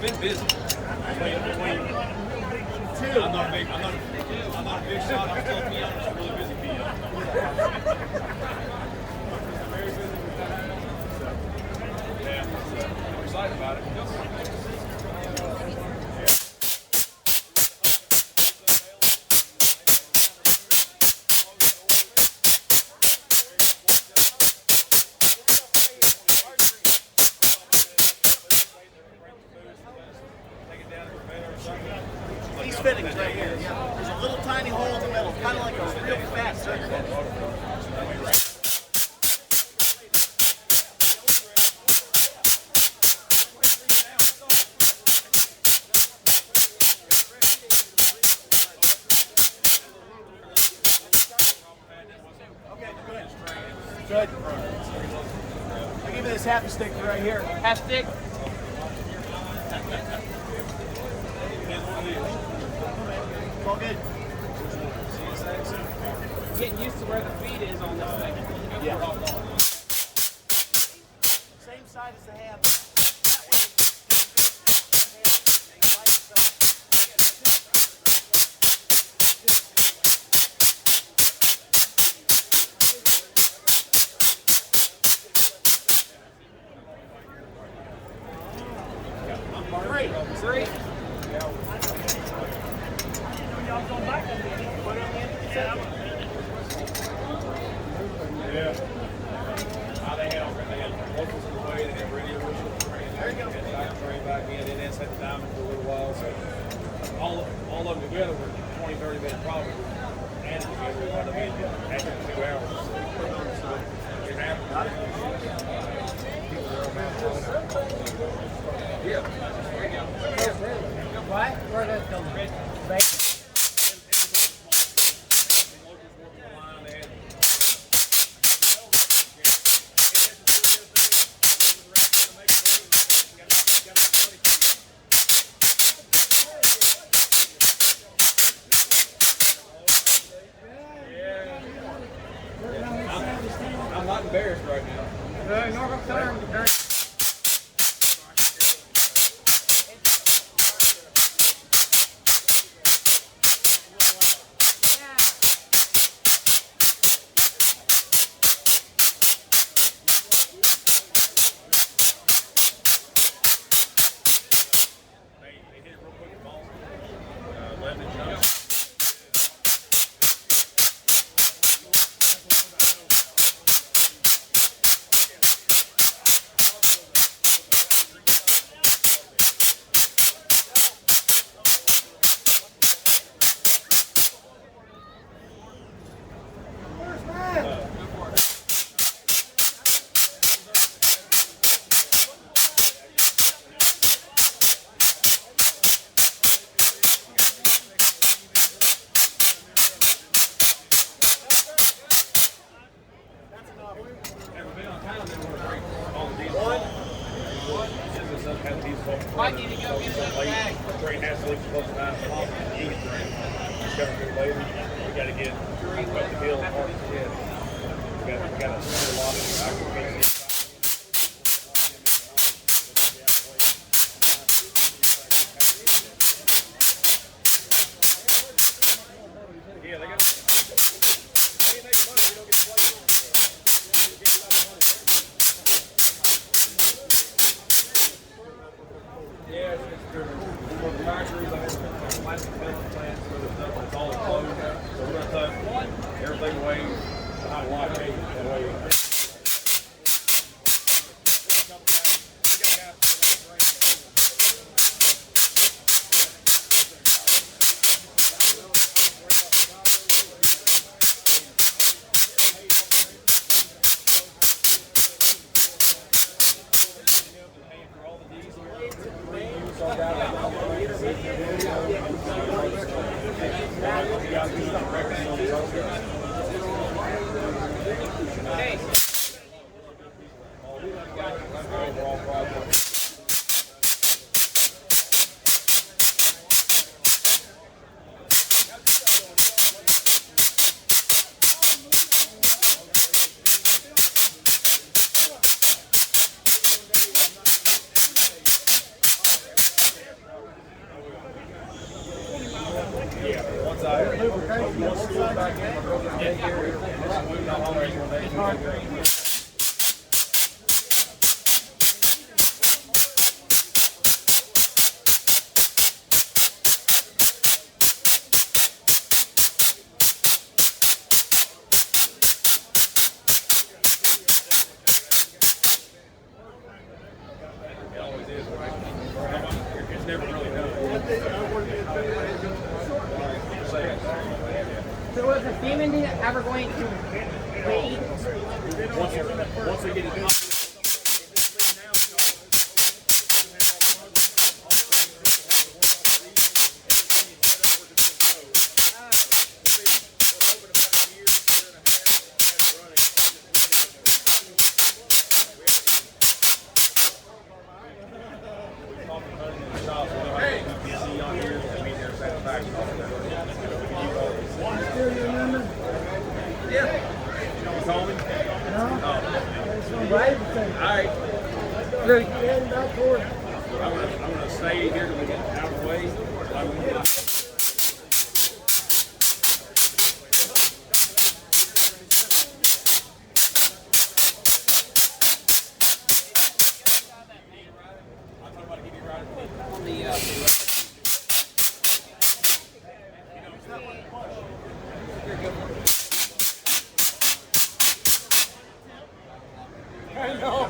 been busy. I'm not a big shot. I'm still, to be honest, a really busy PO. Very busy with that. Yeah, I'm excited about it. These fittings right here. Yeah. There's a little tiny hole in the middle, kind of like a real fat circle. Okay, good. I'll give you this half a stick right here. Half stick. It's all good. Getting used to where the feet is on this thing. Yeah. Same side as the hand. Three. Yeah. They had locals in the way, they had radio training. There you go. And I trained back in, and then set the diamond for a little while. So all of them together were 20, 30 minute probably. And together we wound up being after 2 hours. So it happened. Yeah. Why? Where does it come from? Bacon. I'm not embarrassed right now. Norfolk Southern. Might need to go get another bag. Train has to leave close to 9 o'clock. You can train. It's going to be later. We got to get the hill apart as shit. We got to spend a lot of activity. Yeah, they got to make money. You don't get to play with them. Yeah, it's true. For the factories, I have plastic filter plants, so it's all enclosed. So we're going to tuck everything away behind wide gate. That way. It always is, right? It's never really done. So is the semen ever going to wait? Once we get it Alright. I'm gonna stay here till we get out of the way. I'm gonna get I know.